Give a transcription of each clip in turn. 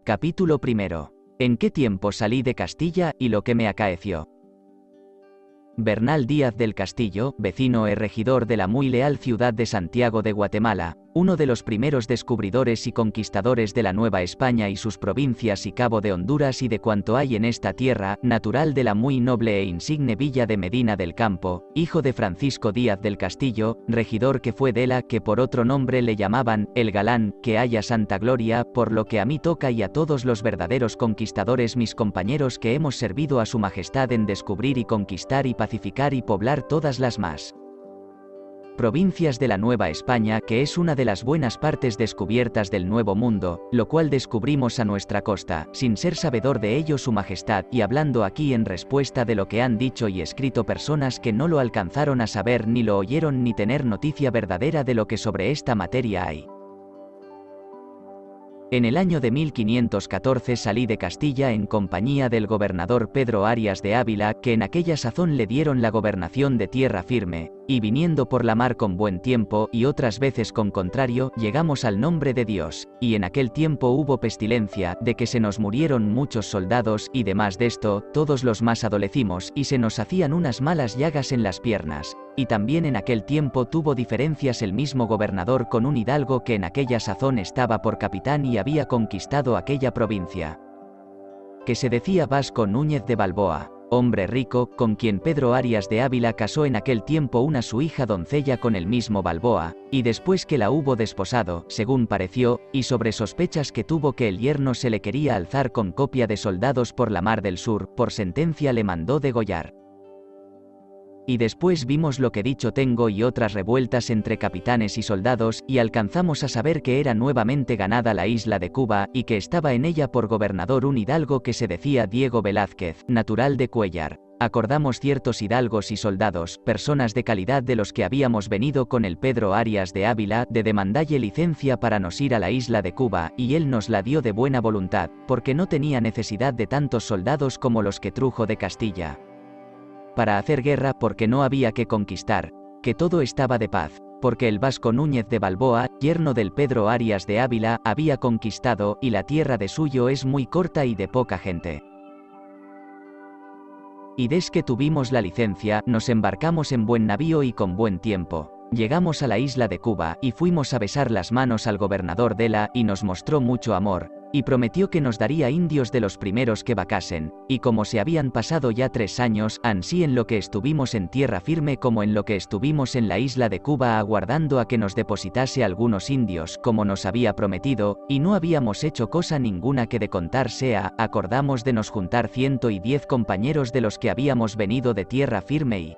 Capítulo primero. ¿En qué tiempo salí de Castilla y lo que me acaeció? Bernal Díaz del Castillo, vecino e regidor de la muy leal ciudad de Santiago de Guatemala, uno de los primeros descubridores y conquistadores de la Nueva España y sus provincias y Cabo de Honduras y de cuanto hay en esta tierra, natural de la muy noble e insigne villa de Medina del Campo, hijo de Francisco Díaz del Castillo, regidor que fue dela, que por otro nombre le llamaban, el Galán, que haya santa gloria, por lo que a mí toca y a todos los verdaderos conquistadores mis compañeros que hemos servido a su majestad en descubrir y conquistar y pacificar y poblar todas las más provincias de la Nueva España, que es una de las buenas partes descubiertas del Nuevo Mundo, lo cual descubrimos a nuestra costa, sin ser sabedor de ello su majestad, y hablando aquí en respuesta de lo que han dicho y escrito personas que no lo alcanzaron a saber ni lo oyeron ni tener noticia verdadera de lo que sobre esta materia hay. En el año de 1514 salí de Castilla en compañía del gobernador Pedro Arias de Ávila, que en aquella sazón le dieron la gobernación de tierra firme, y viniendo por la mar con buen tiempo y otras veces con contrario, llegamos al nombre de Dios, y en aquel tiempo hubo pestilencia, de que se nos murieron muchos soldados, y demás de esto, todos los más adolecimos, y se nos hacían unas malas llagas en las piernas. Y también en aquel tiempo tuvo diferencias el mismo gobernador con un hidalgo que en aquella sazón estaba por capitán y había conquistado aquella provincia, que se decía Vasco Núñez de Balboa, hombre rico, con quien Pedro Arias de Ávila casó en aquel tiempo una su hija doncella con el mismo Balboa, y después que la hubo desposado, según pareció, y sobre sospechas que tuvo que el yerno se le quería alzar con copia de soldados por la mar del sur, por sentencia le mandó degollar. Y después vimos lo que dicho tengo y otras revueltas entre capitanes y soldados, y alcanzamos a saber que era nuevamente ganada la isla de Cuba, y que estaba en ella por gobernador un hidalgo que se decía Diego Velázquez, natural de Cuéllar. Acordamos ciertos hidalgos y soldados, personas de calidad de los que habíamos venido con el Pedro Arias de Ávila, de demandalle licencia para nos ir a la isla de Cuba, y él nos la dio de buena voluntad, porque no tenía necesidad de tantos soldados como los que trujo de Castilla para hacer guerra, porque no había que conquistar, que todo estaba de paz, porque el Vasco Núñez de Balboa, yerno del Pedro Arias de Ávila, había conquistado, y la tierra de suyo es muy corta y de poca gente. Y des que tuvimos la licencia, nos embarcamos en buen navío y con buen tiempo. Llegamos a la isla de Cuba, y fuimos a besar las manos al gobernador dela, y nos mostró mucho amor, y prometió que nos daría indios de los primeros que vacasen, y como se habían pasado ya 3 años, ansí en lo que estuvimos en tierra firme como en lo que estuvimos en la isla de Cuba aguardando a que nos depositase algunos indios, como nos había prometido, y no habíamos hecho cosa ninguna que de contar sea, acordamos de nos juntar 110 compañeros de los que habíamos venido de tierra firme y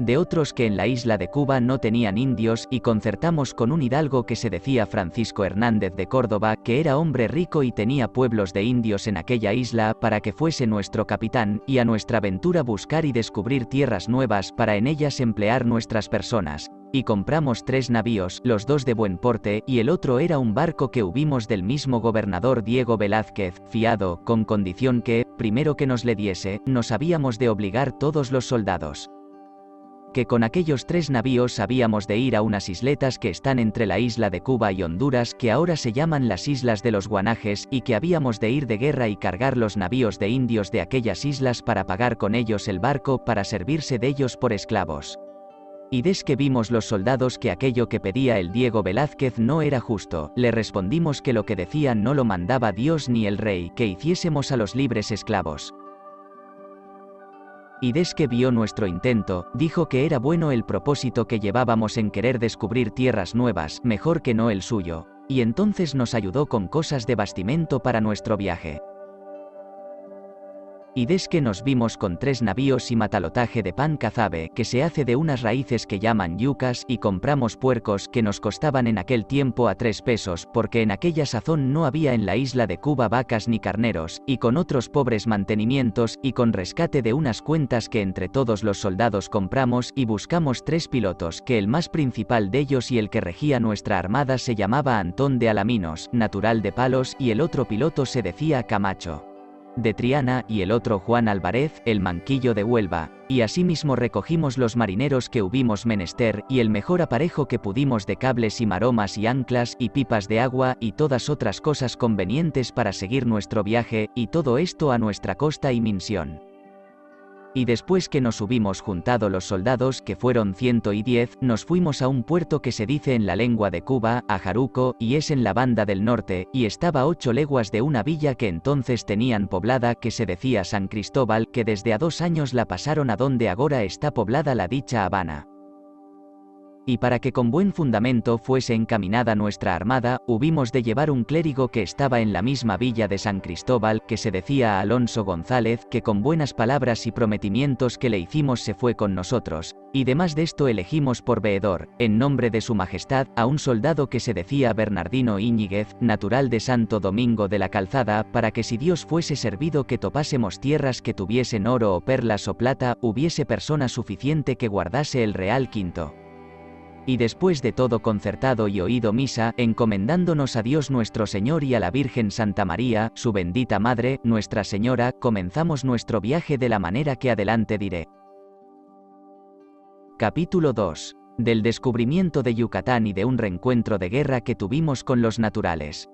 de otros que en la isla de Cuba no tenían indios, y concertamos con un hidalgo que se decía Francisco Hernández de Córdoba, que era hombre rico y tenía pueblos de indios en aquella isla, para que fuese nuestro capitán, y a nuestra ventura buscar y descubrir tierras nuevas para en ellas emplear nuestras personas. Y compramos 3 navíos, los 2 de buen porte, y el otro era un barco que hubimos del mismo gobernador Diego Velázquez, fiado, con condición que, primero que nos le diese, nos habíamos de obligar todos los soldados, que con aquellos 3 navíos habíamos de ir a unas isletas que están entre la isla de Cuba y Honduras, que ahora se llaman las Islas de los Guanajes, y que habíamos de ir de guerra y cargar los navíos de indios de aquellas islas para pagar con ellos el barco para servirse de ellos por esclavos. Y des que vimos los soldados que aquello que pedía el Diego Velázquez no era justo, le respondimos que lo que decía no lo mandaba Dios ni el rey, que hiciésemos a los libres esclavos. Y des que vio nuestro intento, dijo que era bueno el propósito que llevábamos en querer descubrir tierras nuevas, mejor que no el suyo, y entonces nos ayudó con cosas de bastimento para nuestro viaje. Y des que nos vimos con 3 navíos y matalotaje de pan cazabe, que se hace de unas raíces que llaman yucas, y compramos puercos que nos costaban en aquel tiempo a 3 pesos, porque en aquella sazón no había en la isla de Cuba vacas ni carneros, y con otros pobres mantenimientos, y con rescate de unas cuentas que entre todos los soldados compramos, y buscamos 3 pilotos, que el más principal de ellos y el que regía nuestra armada se llamaba Antón de Alaminos, natural de Palos, y el otro piloto se decía Camacho. de Triana, y el otro Juan Álvarez, el Manquillo de Huelva, y asimismo recogimos los marineros que hubimos menester, y el mejor aparejo que pudimos de cables y maromas y anclas, y pipas de agua, y todas otras cosas convenientes para seguir nuestro viaje, y todo esto a nuestra costa y minsión. Y después que nos hubimos juntado los soldados, que fueron 110, nos fuimos a un puerto que se dice en la lengua de Cuba, a Jaruco, y es en la banda del norte, y estaba a 8 leguas de una villa que entonces tenían poblada, que se decía San Cristóbal, que desde a 2 años la pasaron a donde agora está poblada la dicha Habana. Y para que con buen fundamento fuese encaminada nuestra armada, hubimos de llevar un clérigo que estaba en la misma villa de San Cristóbal, que se decía Alonso González, que con buenas palabras y prometimientos que le hicimos se fue con nosotros, y demás de esto elegimos por veedor, en nombre de su majestad, a un soldado que se decía Bernardino Íñiguez, natural de Santo Domingo de la Calzada, para que si Dios fuese servido que topásemos tierras que tuviesen oro o perlas o plata, hubiese persona suficiente que guardase el Real Quinto. Y después de todo concertado y oído misa, encomendándonos a Dios nuestro Señor y a la Virgen Santa María, su bendita Madre, Nuestra Señora, comenzamos nuestro viaje de la manera que adelante diré. Capítulo 2. Del descubrimiento de Yucatán y de un reencuentro de guerra que tuvimos con los naturales.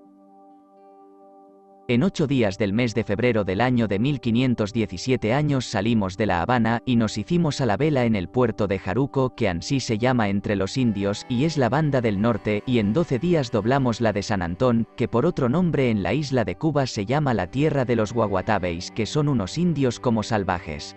En 8 días del mes de febrero del año de 1517 años salimos de La Habana, y nos hicimos a la vela en el puerto de Jaruco, que ansí se llama entre los indios, y es la banda del norte, y en 12 días doblamos la de San Antón, que por otro nombre en la isla de Cuba se llama la tierra de los Guaguatabeis, que son unos indios como salvajes.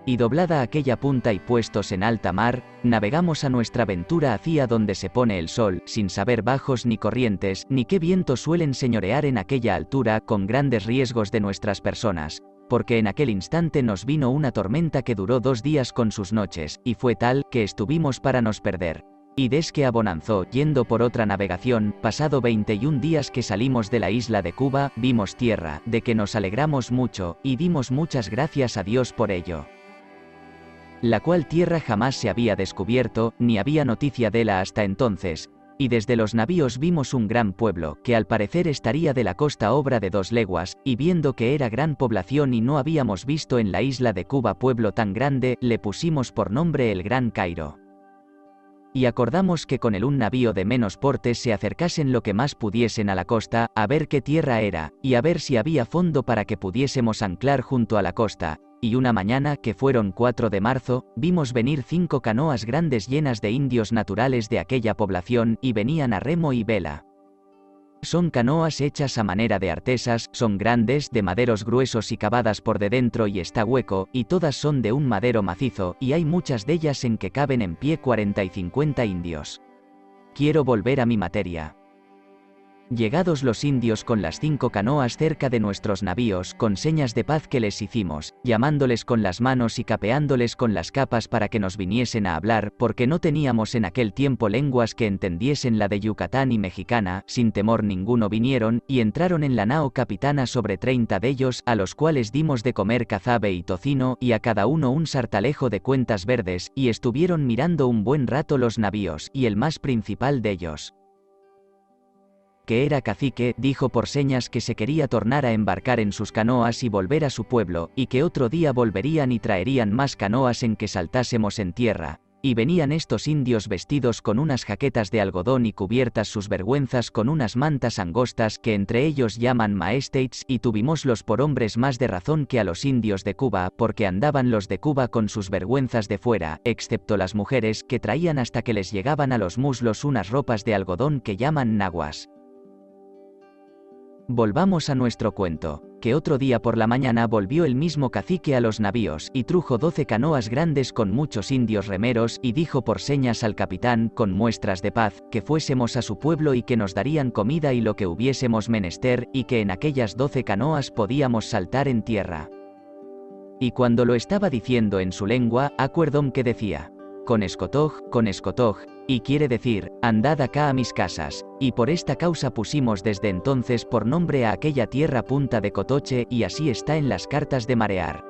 Y doblada aquella punta y puestos en alta mar, navegamos a nuestra ventura hacia donde se pone el sol, sin saber bajos ni corrientes, ni qué vientos suelen señorear en aquella altura, con grandes riesgos de nuestras personas, porque en aquel instante nos vino una tormenta que duró 2 días con sus noches, y fue tal, que estuvimos para nos perder. Y desque abonanzó, yendo por otra navegación, pasado 21 días que salimos de la isla de Cuba, vimos tierra, de que nos alegramos mucho, y dimos muchas gracias a Dios por ello. La cual tierra jamás se había descubierto, ni había noticia de la hasta entonces, y desde los navíos vimos un gran pueblo, que al parecer estaría de la costa obra de 2 leguas, y viendo que era gran población y no habíamos visto en la isla de Cuba pueblo tan grande, le pusimos por nombre el Gran Cairo. Y acordamos que con un navío de menos porte se acercasen lo que más pudiesen a la costa, a ver qué tierra era, y a ver si había fondo para que pudiésemos anclar junto a la costa. Y una mañana, que fueron 4 de marzo, vimos venir 5 canoas grandes llenas de indios naturales de aquella población, y venían a remo y vela. Son canoas hechas a manera de artesas, son grandes, de maderos gruesos y cavadas por de dentro y está hueco, y todas son de un madero macizo, y hay muchas de ellas en que caben en pie 40 y 50 indios. Quiero volver a mi materia. Llegados los indios con las 5 canoas cerca de nuestros navíos, con señas de paz que les hicimos, llamándoles con las manos y capeándoles con las capas para que nos viniesen a hablar, porque no teníamos en aquel tiempo lenguas que entendiesen la de Yucatán y mexicana, sin temor ninguno vinieron, y entraron en la nao capitana sobre 30 de ellos, a los cuales dimos de comer cazabe y tocino, y a cada uno un sartalejo de cuentas verdes, y estuvieron mirando un buen rato los navíos, y el más principal de ellos, que era cacique, dijo por señas que se quería tornar a embarcar en sus canoas y volver a su pueblo, y que otro día volverían y traerían más canoas en que saltásemos en tierra. Y venían estos indios vestidos con unas jaquetas de algodón y cubiertas sus vergüenzas con unas mantas angostas que entre ellos llaman maestates, y tuvimoslos por hombres más de razón que a los indios de Cuba, porque andaban los de Cuba con sus vergüenzas de fuera, excepto las mujeres, que traían hasta que les llegaban a los muslos unas ropas de algodón que llaman naguas. Volvamos a nuestro cuento, que otro día por la mañana volvió el mismo cacique a los navíos, y trujo 12 canoas grandes con muchos indios remeros, y dijo por señas al capitán, con muestras de paz, que fuésemos a su pueblo y que nos darían comida y lo que hubiésemos menester, y que en aquellas 12 canoas podíamos saltar en tierra. Y cuando lo estaba diciendo en su lengua, acuerdom que decía, con escotoj, y quiere decir, andad acá a mis casas, y por esta causa pusimos desde entonces por nombre a aquella tierra Punta de Cotoche, y así está en las cartas de marear.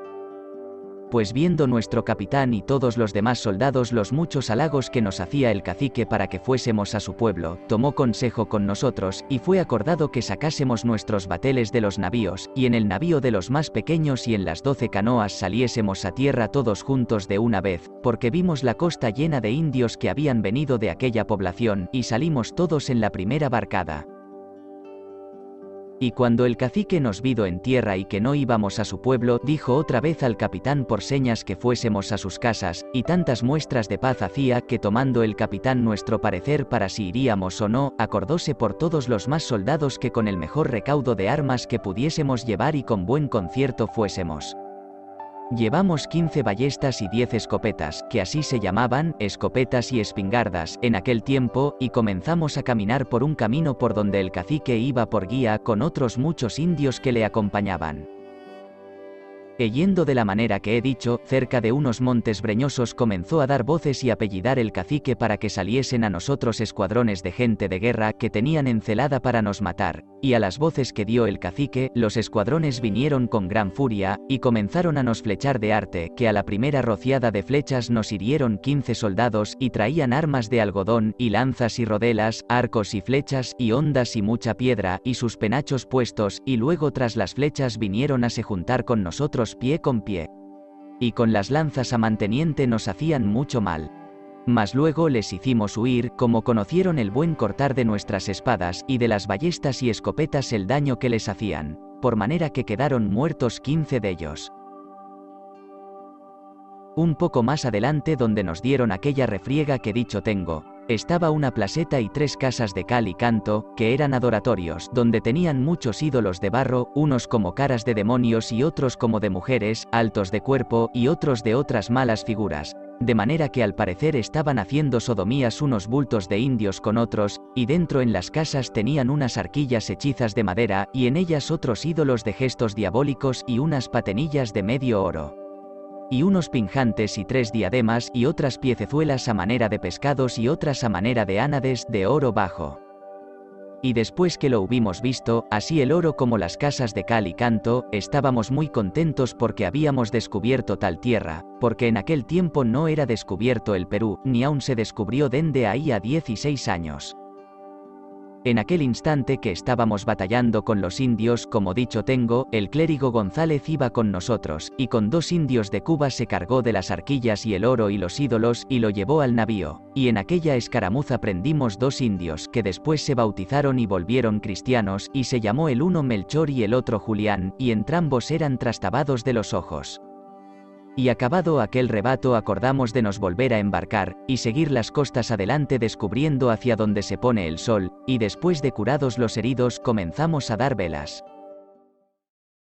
Pues viendo nuestro capitán y todos los demás soldados los muchos halagos que nos hacía el cacique para que fuésemos a su pueblo, tomó consejo con nosotros, y fue acordado que sacásemos nuestros bateles de los navíos, y en el navío de los más pequeños y en las 12 canoas saliésemos a tierra todos juntos de una vez, porque vimos la costa llena de indios que habían venido de aquella población, y salimos todos en la primera barcada. Y cuando el cacique nos vido en tierra y que no íbamos a su pueblo, dijo otra vez al capitán por señas que fuésemos a sus casas, y tantas muestras de paz hacía que tomando el capitán nuestro parecer para si iríamos o no, acordóse por todos los más soldados que con el mejor recaudo de armas que pudiésemos llevar y con buen concierto fuésemos. Llevamos 15 ballestas y 10 escopetas, que así se llamaban, escopetas y espingardas, en aquel tiempo, y comenzamos a caminar por un camino por donde el cacique iba por guía con otros muchos indios que le acompañaban. Yendo de la manera que he dicho, cerca de unos montes breñosos comenzó a dar voces y apellidar el cacique para que saliesen a nosotros escuadrones de gente de guerra que tenían encelada para nos matar, y a las voces que dio el cacique, los escuadrones vinieron con gran furia, y comenzaron a nos flechar de arte, que a la primera rociada de flechas nos hirieron 15 soldados, y traían armas de algodón, y lanzas y rodelas, arcos y flechas, y hondas y mucha piedra, y sus penachos puestos, y luego tras las flechas vinieron a se juntar con nosotros pie con pie. Y con las lanzas a manteniente nos hacían mucho mal. Mas luego les hicimos huir, como conocieron el buen cortar de nuestras espadas, y de las ballestas y escopetas el daño que les hacían, por manera que quedaron muertos 15 de ellos. Un poco más adelante donde nos dieron aquella refriega que dicho tengo, estaba una placeta y 3 casas de cal y canto, que eran adoratorios, donde tenían muchos ídolos de barro, unos como caras de demonios y otros como de mujeres, altos de cuerpo, y otros de otras malas figuras, de manera que al parecer estaban haciendo sodomías unos bultos de indios con otros, y dentro en las casas tenían unas arquillas hechizas de madera, y en ellas otros ídolos de gestos diabólicos y unas patenillas de medio oro. Y unos pinjantes y 3 diademas y otras piecezuelas a manera de pescados y otras a manera de ánades de oro bajo. Y después que lo hubimos visto, así el oro como las casas de cal y canto, estábamos muy contentos porque habíamos descubierto tal tierra, porque en aquel tiempo no era descubierto el Perú, ni aún se descubrió dende ahí a 16 años. En aquel instante que estábamos batallando con los indios, como dicho tengo, el clérigo González iba con nosotros, y con 2 indios de Cuba se cargó de las arquillas y el oro y los ídolos, y lo llevó al navío, y en aquella escaramuza prendimos 2 indios, que después se bautizaron y volvieron cristianos, y se llamó el uno Melchor y el otro Julián, y entrambos eran trastabados de los ojos. Y acabado aquel rebato acordamos de nos volver a embarcar, y seguir las costas adelante descubriendo hacia donde se pone el sol, y después de curados los heridos comenzamos a dar velas.